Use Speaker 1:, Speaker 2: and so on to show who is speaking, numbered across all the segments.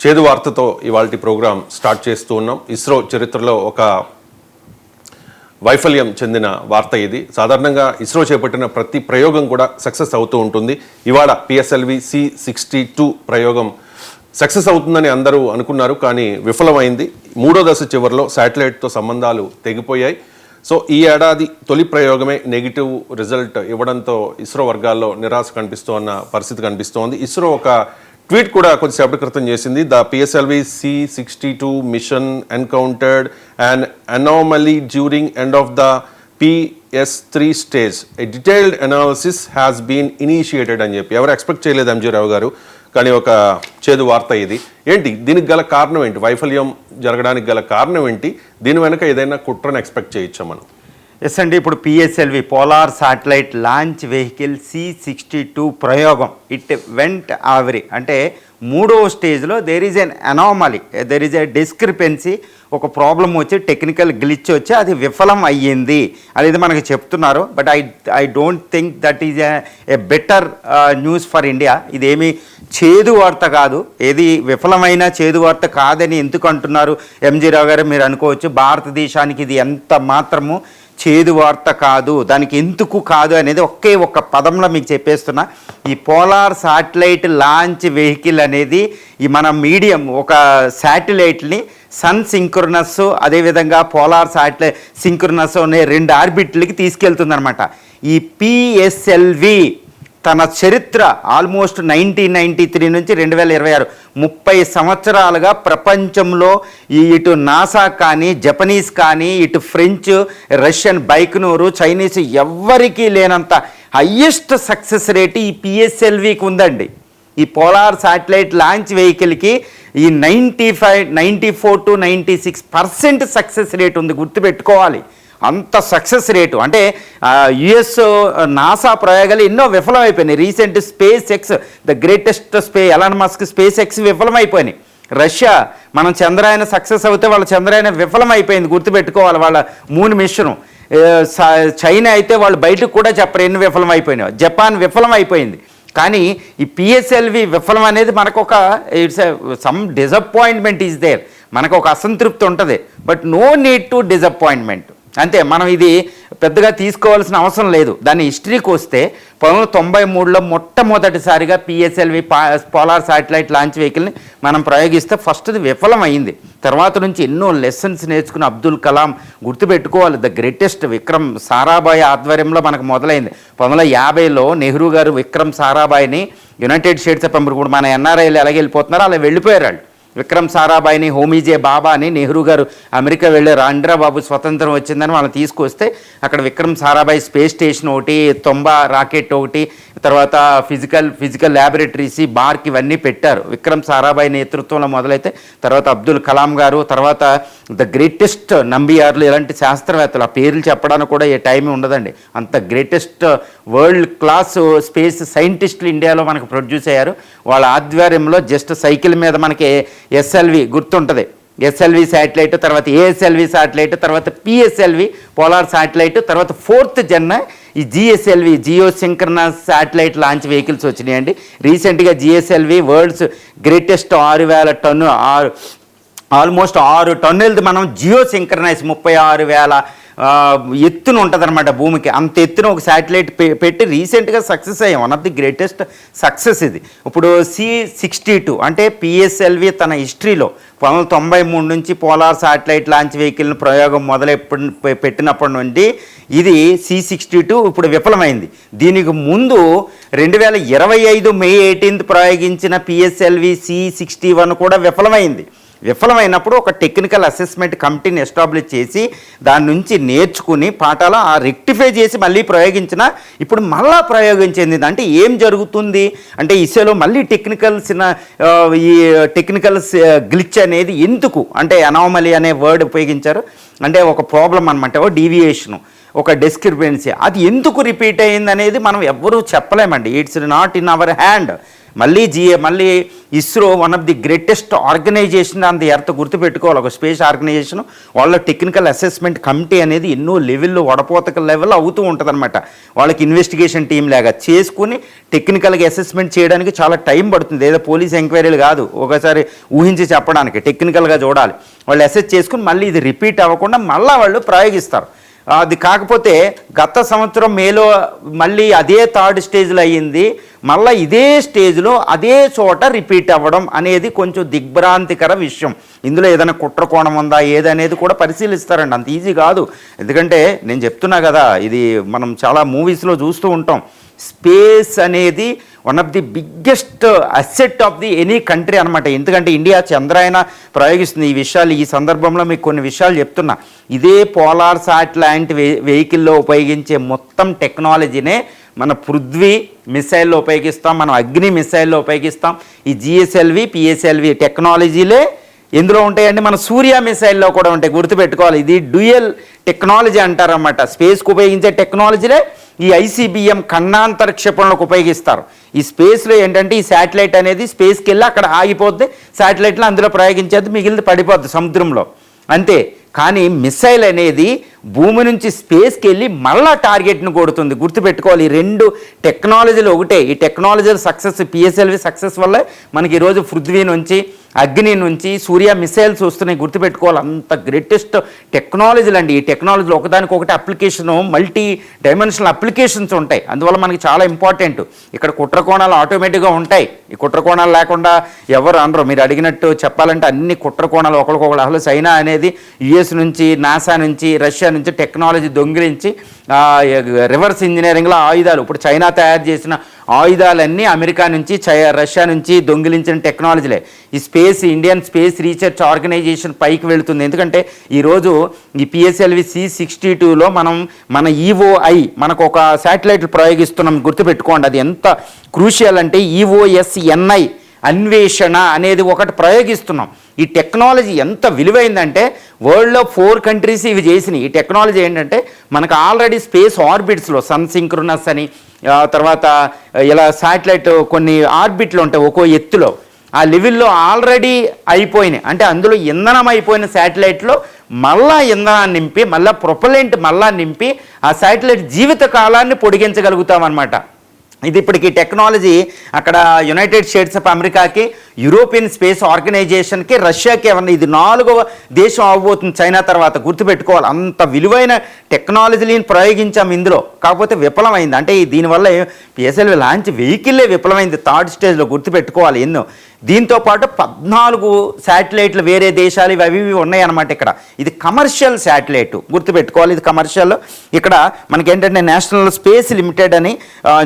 Speaker 1: చేదు వార్తతో ఇవాల్టి programme start చేస్తూ ఉన్నాం. ఇస్రో చరిత్రలో ఒక వైఫల్యం చెందిన వార్త ఇది. సాధారణంగా ఇస్రో చేపట్టిన ప్రతి ప్రయోగం కూడా సక్సెస్ అవుతూ ఉంటుంది. ఇవాళ పిఎస్ఎల్వి C62 ప్రయోగం సక్సెస్ అవుతుందని అందరూ అనుకున్నారు, కానీ విఫలమైంది. మూడో దశ చివరిలో శాటిలైట్తో సంబంధాలు తెగిపోయాయి. సో ఈ ఏడాది తొలి ప్రయోగమే నెగిటివ్ రిజల్ట్ ఇవ్వడంతో ఇస్రో వర్గాల్లో నిరాశ కనిపిస్తోన్న పరిస్థితి కనిపిస్తోంది. ఇస్రో ఒక ట్వీట్ కూడా కొద్దిసేపటి క్రితం చేసింది. The PSLV C62 mission encountered and anomaly during end of the PS3 stage. A detailed analysis has been initiated అని చెప్పి ఎవరు ఎక్స్పెక్ట్ చేయలేదు MG రావు గారు, కానీ ఒక చేదు వార్త ఇది. ఏంటి దీనికి గల కారణం ఏంటి? వైఫల్యం జరగడానికి గల కారణం ఏంటి? దీని వెనక ఏదైనా కుట్రను ఎక్స్పెక్ట్ చేయొచ్చా మనం?
Speaker 2: ఎస్ అండి, ఇప్పుడు PSLV polar satellite launch vehicle C62 ప్రయోగం ఇట్ వెంట్ ఆవరీ అంటే మూడవ స్టేజ్లో there is an anomaly, there is a discrepancy, ఒక ప్రాబ్లం వచ్చి టెక్నికల్ గ్లిచ్ వచ్చి అది విఫలం అయ్యింది అనేది మనకు చెప్తున్నారు. But I don't think that is a better news for India. ఇదేమీ చేదు వార్త కాదు, ఏది విఫలమైన చేదు వార్త కాదని ఎందుకు అంటున్నారు MG రావు గారు మీరు అనుకోవచ్చు. భారతదేశానికి ఇది ఎంత మాత్రము చేదు వార్త కాదు, దానికి ఎందుకు కాదు అనేది ఒకే ఒక పదంలో మీకు చెప్పేస్తున్నా. ఈ పోలార్ శాటిలైట్ లాంచ్ వెహికల్ అనేది ఈ మన మీడియం ఒక శాటిలైట్ని సన్ సింక్రోనస్ అదేవిధంగా పోలార్ శాటిలైట్ సింక్రోనస్ అనే 2 ఆర్బిట్లకి తీసుకెళ్తుందనమాట. ఈ పిఎస్ఎల్వి తన చరిత్ర ఆల్మోస్ట్ 1993 నుంచి 2026 30 సంవత్సరాలుగా ప్రపంచంలో ఇటు నాసా కానీ జపనీస్ కానీ ఇటు ఫ్రెంచ్ రష్యన్ బైక్నూరు చైనీస్ ఎవ్వరికీ లేనంత హయ్యెస్ట్ సక్సెస్ రేట్ ఈ పిఎస్ఎల్వికి ఉందండి. ఈ పోలార్ శాటిలైట్ లాంచ్ వెహికల్కి ఈ 94 to 96% సక్సెస్ రేట్ ఉంది, గుర్తుపెట్టుకోవాలి. అంత సక్సెస్ రేటు అంటే US నాసా ప్రయోగాలు ఎన్నో విఫలమైపోయినాయి. Recent SpaceX the greatest Elon Musk SpaceX విఫలమైపోయినాయి. రష్యా మనం చంద్రయాన సక్సెస్ అవుతే వాళ్ళ చంద్రయాన విఫలమైపోయింది, గుర్తుపెట్టుకోవాలి. వాళ్ళ మూన్ మిషన్. చైనా అయితే వాళ్ళు బయటకు కూడా చెప్పరు ఎన్ని విఫలమైపోయినాయి. జపాన్ విఫలమైపోయింది. కానీ ఈ పిఎస్ఎల్వి విఫలం అనేది మనకు ఒక it's some disappointment is there, మనకు ఒక అసంతృప్తి ఉంటుంది. But no need to disappointment, అంతే. మనం ఇది పెద్దగా తీసుకోవాల్సిన అవసరం లేదు. దాని హిస్టరీకి వస్తే 1993లో మొట్టమొదటిసారిగా పిఎస్ఎల్వి పోలార్ శాటిలైట్ లాంచ్ వెహికల్ని మనం ప్రయోగిస్తే ఫస్ట్ది విఫలమైంది. తర్వాత నుంచి ఎన్నో లెసన్స్ నేర్చుకుని అబ్దుల్ కలాం, గుర్తుపెట్టుకోవాలి, ద గ్రేటెస్ట్ విక్రమ్ సారాభాయ్ ఆధ్వర్యంలో మనకు మొదలైంది. 1950లో నెహ్రూ గారు విక్రమ్ సారాభాయ్ని యునైటెడ్ స్టేట్స్ ఆఫ్ అమెరికా, ఇప్పుడు మన NRIలు ఎలాగ వెళ్ళిపోతున్నారో అలా వెళ్ళిపోయారు వాళ్ళు. విక్రమ్ సారాభాయ్ని, హోమీజే బాబాని నెహ్రూ గారు అమెరికా వెళ్ళారు. ఆంధ్రా బాబు స్వతంత్రం వచ్చిందని వాళ్ళని తీసుకొస్తే అక్కడ విక్రమ్ సారాభాయ్ స్పేస్ స్టేషన్ ఒకటి, తొంబా రాకెట్ ఒకటి, తర్వాత ఫిజికల్ ల్యాబొరేటరీస్, బార్క్ ఇవన్నీ పెట్టారు. విక్రమ్ సారాభాయ్ నేతృత్వంలో మొదలైతే తర్వాత అబ్దుల్ కలాం గారు, తర్వాత ద గ్రేటెస్ట్ నంబియార్లు, ఇలాంటి శాస్త్రవేత్తలు, ఆ పేర్లు చెప్పడానికి కూడా ఏ టైం ఉండదండి. అంత గ్రేటెస్ట్ వరల్డ్ క్లాస్ స్పేస్ సైంటిస్టులు ఇండియాలో మనకు ప్రొడ్యూస్ అయ్యారు. వాళ్ళ ఆధ్వర్యంలో జస్ట్ సైకిల్ మీద మనకి SLV గుర్తుంటుంది, SLV శాటిలైట్, తర్వాత ASLV శాటిలైట్, తర్వాత PSLV పోలార్ శాటిలైట్, తర్వాత 4th జన్ ఈ GSLV geosynchronous satellite launch vehicles వచ్చినాయండి. రీసెంట్గా GSLV world's greatest 6000 ton almost 6 టన్నులది మనం జియో సింక్రనైజ్ 36,000 ఎత్తున ఉంటుంది అనమాట భూమికి. అంత ఎత్తున ఒక శాటిలైట్ పెట్టి రీసెంట్గా సక్సెస్ అయ్యాం. One of the greatest success ఇది. ఇప్పుడు C62 అంటే పిఎస్ఎల్వి తన హిస్టరీలో 1993 నుంచి పోలార్ శాటిలైట్ లాంచ్ వెహికల్ని ప్రయోగం పెట్టినప్పటి నుండి ఇది C62 ఇప్పుడు విఫలమైంది. దీనికి ముందు 2025 May 18 ప్రయోగించిన పిఎస్ఎల్వి C61 కూడా విఫలమైంది. విఫలమైనప్పుడు ఒక టెక్నికల్ అసెస్మెంట్ కమిటీని ఎస్టాబ్లిష్ చేసి దాని నుంచి నేర్చుకుని పాఠాలు రెక్టిఫై చేసి మళ్ళీ ప్రయోగించిన ఇప్పుడు మళ్ళా ప్రయోగించింది. అంటే ఏం జరుగుతుంది అంటే ఇస్రోలో మళ్ళీ ఈ టెక్నికల్ గ్లిచ్ అనేది ఎందుకు అంటే అనామలీ అనే వర్డ్ ఉపయోగించారు. అంటే ఒక ప్రాబ్లం అనమాట, ఒక డీవియేషను, ఒక డిస్క్రిపెన్సీ, అది ఎందుకు రిపీట్ అయ్యింది అనేది మనం ఎవ్వరూ చెప్పలేమండి. It's not in our hand. మళ్ళీ ISRO one of the greatest organization on the earth గుర్తుపెట్టుకోవాలి. ఒక స్పేస్ ఆర్గనైజేషన్, వాళ్ళ టెక్నికల్ అసెస్మెంట్ కమిటీ అనేది ఎన్నో లెవెల్లో వడపోతక లెవెల్ అవుతూ ఉంటుందన్నమాట. వాళ్ళకి ఇన్వెస్టిగేషన్ టీం లాగా చేసుకుని టెక్నికల్గా అసెస్మెంట్ చేయడానికి చాలా టైం పడుతుంది. ఏదో పోలీస్ ఎంక్వైరీలు కాదు, ఒకసారి ఊహించి చెప్పడానికి టెక్నికల్గా చూడాలి. వాళ్ళు అసెస్ చేసుకుని మళ్ళీ ఇది రిపీట్ అవ్వకుండా మళ్ళీ వాళ్ళు ప్రయోగిస్తారు. అది కాకపోతే గత సంవత్సరం మేలో మళ్ళీ అదే థర్డ్ స్టేజ్లో అయ్యింది. మళ్ళీ ఇదే స్టేజ్లో అదే చోట రిపీట్ అవ్వడం అనేది కొంచెం దిగ్భ్రాంతికర విషయం. ఇందులో ఏదైనా కుట్రకోణం ఉందా ఏదనేది కూడా పరిశీలిస్తారండి. అంత ఈజీ కాదు. ఎందుకంటే నేను చెప్తున్నా కదా, ఇది మనం చాలా మూవీస్లో చూస్తూ ఉంటాం. స్పేస్ అనేది one of the biggest asset of the any country అనమాట. ఎందుకంటే ఇండియా చంద్రాయన ప్రయోగిస్తుంది. ఈ విషయాలు ఈ సందర్భంలో మీకు కొన్ని విషయాలు చెప్తున్నా. ఇదే పోలార్ శాటిలైట్ వెహికల్లో ఉపయోగించే మొత్తం టెక్నాలజీనే మన పృథ్వీ మిసైల్లో ఉపయోగిస్తాం, మనం అగ్ని మిసైల్లో ఉపయోగిస్తాం. ఈ జిఎస్ఎల్వి పిఎస్ఎల్వి టెక్నాలజీలే ఎందులో ఉంటాయండి, మన సూర్య మిసైల్లో కూడా ఉంటాయి. గుర్తుపెట్టుకోవాలి, ఇది డ్యూయల్ టెక్నాలజీ అంటారన్నమాట. స్పేస్కి ఉపయోగించే టెక్నాలజీలే ఈ ఐసీబీఎం ఖండాంతర క్షిపణులకు ఉపయోగిస్తారు. ఈ స్పేస్లో ఏంటంటే ఈ శాటిలైట్ అనేది స్పేస్కి వెళ్ళి అక్కడ ఆగిపోద్ది, శాటిలైట్లో అందులో ప్రయోగించేది, మిగిలింది పడిపోద్ది సముద్రంలో అంతే. కానీ మిసైల్ అనేది భూమి నుంచి స్పేస్కి వెళ్ళి మళ్ళా టార్గెట్ను కొడుతుంది. గుర్తుపెట్టుకోవాలి, ఈ రెండు టెక్నాలజీలు ఒకటే. ఈ టెక్నాలజీల సక్సెస్, పిఎస్ఎల్వి సక్సెస్ వల్ల మనకి ఈరోజు పృథ్వీ నుంచి అగ్ని నుంచి సూర్య మిసైల్స్ వస్తున్నాయి. గుర్తుపెట్టుకోవాలి, అంత గ్రేటెస్ట్ టెక్నాలజీలు అండి. ఈ టెక్నాలజీలు ఒకదానికొకటి అప్లికేషను, మల్టీ డైమెన్షనల్ అప్లికేషన్స్ ఉంటాయి. అందువల్ల మనకి చాలా ఇంపార్టెంట్. ఇక్కడ కుట్రకోణాలు ఆటోమేటిక్గా ఉంటాయి. ఈ కుట్రకోణాలు లేకుండా ఎవరు అనరు. మీరు అడిగినట్టు చెప్పాలంటే అన్ని కుట్రకోణాలు ఒకరికొకరు. అసలు చైనా అనేది యుఎస్ నుంచి, నాసా నుంచి, రష్యా నుంచి టెక్నాలజీ దొంగిలించి రివర్స్ ఇంజనీరింగ్లో ఆయుధాలు, ఇప్పుడు చైనా తయారు చేసిన ఆయుధాలన్నీ అమెరికా నుంచి రష్యా నుంచి దొంగిలించిన టెక్నాలజీలే. ఈ space Indian Space Research Organisation పైకి వెళుతుంది. ఎందుకంటే ఈరోజు ఈ పిఎస్ఎల్వి C62లో మన ఈఓఐ మనకు ఒక శాటిలైట్ ప్రయోగిస్తున్నాం. గుర్తుపెట్టుకోండి, అది ఎంత క్రూషియల్ అంటే EOSNI అన్వేషణ అనేది ఒకటి ప్రయోగిస్తున్నాం. ఈ టెక్నాలజీ ఎంత విలువైందంటే వరల్డ్లో 4 కంట్రీస్ ఇవి చేసినాయి. ఈ టెక్నాలజీ ఏంటంటే మనకు ఆల్రెడీ స్పేస్ ఆర్బిట్స్లో సన్ సింక్రోనస్ అని, తర్వాత ఇలా శాటిలైట్ కొన్ని ఆర్బిట్లు ఉంటాయి ఒక్కో ఎత్తులో, ఆ లెవెల్లో ఆల్రెడీ అయిపోయినాయి. అంటే అందులో ఇంధనం అయిపోయిన శాటిలైట్లో మళ్ళా ఇంధనాన్ని నింపి, మళ్ళీ ప్రొపలెంట్ మళ్ళా నింపి ఆ శాటిలైట్ జీవిత కాలాన్ని పొడిగించగలుగుతాం అన్నమాట. ఇది ఇప్పటికి టెక్నాలజీ అక్కడ యునైటెడ్ స్టేట్స్ ఆఫ్ అమెరికాకి, యూరోపియన్ స్పేస్ ఆర్గనైజేషన్కి, రష్యాకి ఏమన్నా ఇది 4వ దేశం అవ్వబోతుంది చైనా తర్వాత. గుర్తుపెట్టుకోవాలి, అంత విలువైన టెక్నాలజీని ప్రయోగించాం ఇందులో. కాకపోతే విఫలమైంది. అంటే దీనివల్ల పిఎస్ఎల్వి లాంచ్ వెహికల్లే విఫలమైంది థర్డ్ స్టేజ్లో. గుర్తుపెట్టుకోవాలి ఎన్నో. దీంతోపాటు 14 శాటిలైట్లు వేరే దేశాలు అవి ఉన్నాయన్నమాట. ఇక్కడ ఇది కమర్షియల్ శాటిలైట్. గుర్తుపెట్టుకోవాలి, ఇది కమర్షియల్. ఇక్కడ మనకేంటంటే నేషనల్ స్పేస్ లిమిటెడ్ అని,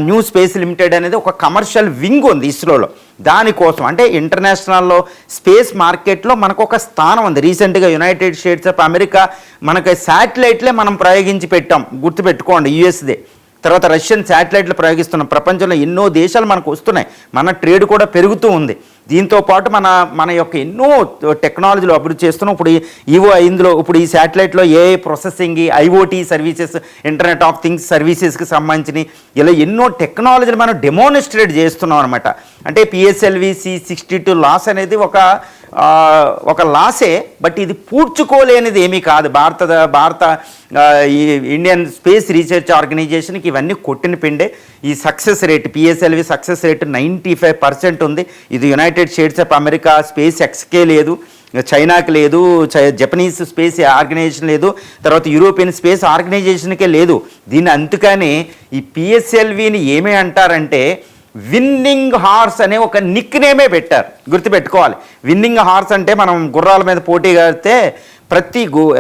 Speaker 2: న్యూ స్పేస్ లిమిటెడ్ అనేది ఒక కమర్షియల్ వింగ్ ఉంది ఇస్రోలో. దానికోసం అంటే ఇంటర్నేషనల్లో స్పేస్ మార్కెట్లో మనకు ఒక స్థానం ఉంది. రీసెంట్గా యునైటెడ్ స్టేట్స్ ఆఫ్ అమెరికా మనకి శాటిలైట్లే మనం ప్రయోగించి పెట్టాం. గుర్తుపెట్టుకోండి, యుఎస్దే. తర్వాత రష్యన్ శాటిలైట్లు ప్రయోగిస్తున్నాం. ప్రపంచంలో ఎన్నో దేశాలు మనకు వస్తున్నాయి. మన ట్రేడ్ కూడా పెరుగుతూ ఉంది. దీంతోపాటు మన యొక్క ఎన్నో టెక్నాలజీలు అభివృద్ధి చేస్తున్నాం. ఇప్పుడు ఇందులో ఇప్పుడు ఈ శాటిలైట్లో AI processing, IoT services, internet of things సర్వీసెస్కి సంబంధించి ఇలా ఎన్నో టెక్నాలజీలు మనం డెమోన్స్ట్రేట్ చేస్తున్నాం అనమాట. అంటే పిఎస్ఎల్వి C62 లాస్ అనేది ఒక లాసే, బట్ ఇది పూడ్చుకోలేనిది ఏమీ కాదు. భారత ఈ ఇండియన్ స్పేస్ రీసెర్చ్ ఆర్గనైజేషన్కి ఇవన్నీ కొట్టిన పిండే. ఈ success rate, PSLV success rate 95% ఉంది. ఇది United States of America space ఎక్స్కే లేదు, చైనాకి లేదు, జపనీస్ స్పేస్ ఆర్గనైజేషన్ లేదు, తర్వాత యూరోపియన్ స్పేస్ ఆర్గనైజేషన్కే లేదు. దీన్ని అందుకని ఈ పిఎస్ఎల్విని ఏమి అంటారంటే విన్నింగ్ హార్స్ అనే ఒక నిక్ నేమే పెట్టారు. గుర్తుపెట్టుకోవాలి, విన్నింగ్ హార్స్ అంటే మనం గుర్రాల మీద పోటీ కడితే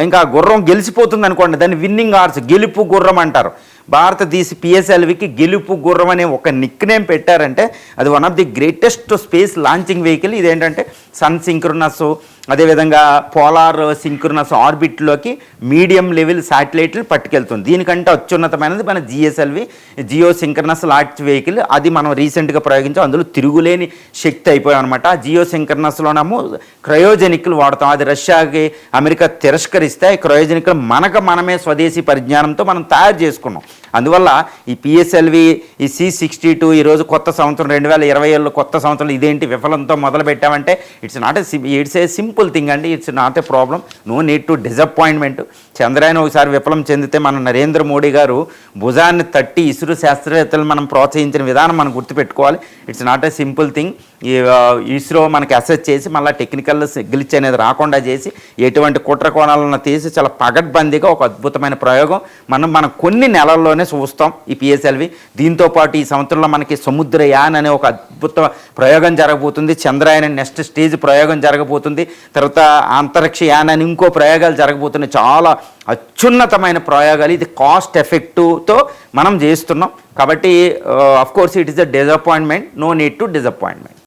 Speaker 2: ఇంకా గుర్రం గెలిచిపోతుంది అనుకోండి, దాన్ని విన్నింగ్ హార్స్, గెలుపు గుర్రం అంటారు. భారతదేశ పిఎస్ఎల్వికి గెలుపు గుర్రం అనే ఒక నిక్ నేమ్ పెట్టారంటే అది one of the greatest space launching vehicle. ఇదేంటంటే సన్ సింక్రోనస్, అదేవిధంగా పోలార్ సింక్రనస్ ఆర్బిట్లోకి మీడియం లెవెల్ శాటిలైట్లు పట్టుకెళ్తుంది. దీనికంటే అత్యున్నతమైనది మన GSLV geosynchronous launch vehicle. అది మనం రీసెంట్గా ప్రయోగించాం. అందులో తిరుగులేని శక్తి అయిపోయాం అనమాట. జియో సింక్రనస్లోనేమో క్రయోజెనిక్లు వాడతాం. అది రష్యాకి అమెరికా తిరస్కరిస్తే క్రయోజెనిక్లు మనమే స్వదేశీ పరిజ్ఞానంతో మనం తయారు చేసుకున్నాం. అందువల్ల ఈ పిఎస్ఎల్వి ఈ C62 ఈరోజు కొత్త సంవత్సరం 2020 కొత్త సంవత్సరం ఇదేంటి విఫలంతో మొదలు పెట్టామంటే ఇట్స్ ఏ సింపుల్ థింగ్ అండి. It's not a problem. No need to disappointment. Chandrayaan ఒకసారి విఫలం చెందితే మన నరేంద్ర మోడీ గారు భుజాన్ని తట్టి ఇసురు శాస్త్రవేత్తలు మనం ప్రోత్సహించిన విధానం మనం గుర్తుపెట్టుకోవాలి. It's not A simple thing. ఈ ఇస్రో మనకి అసెస్ చేసి మళ్ళీ టెక్నికల్ గ్లిచ్ అనేది రాకుండా చేసి ఎటువంటి కుట్ర కోణాలను తీసి చాలా పగడ్బందీగా ఒక అద్భుతమైన ప్రయోగం మనం కొన్ని నెలల్లోనే చూస్తాం ఈ పిఎస్ఎల్వి. దీంతోపాటు ఈ సంవత్సరంలో మనకి సముద్రయాన్ అనే ఒక అద్భుత ప్రయోగం జరగబోతుంది. చంద్రయాన్ నెక్స్ట్ స్టేజ్ ప్రయోగం జరగబోతుంది. తర్వాత అంతరిక్ష యాన్ అని ఇంకో ప్రయోగాలు జరగబోతున్నాయి. చాలా అత్యున్నతమైన ప్రయోగాలు. ఇది కాస్ట్ ఎఫెక్టివ్తో మనం చేస్తున్నాం. కాబట్టి of course it is a disappointment. No need to disappointment.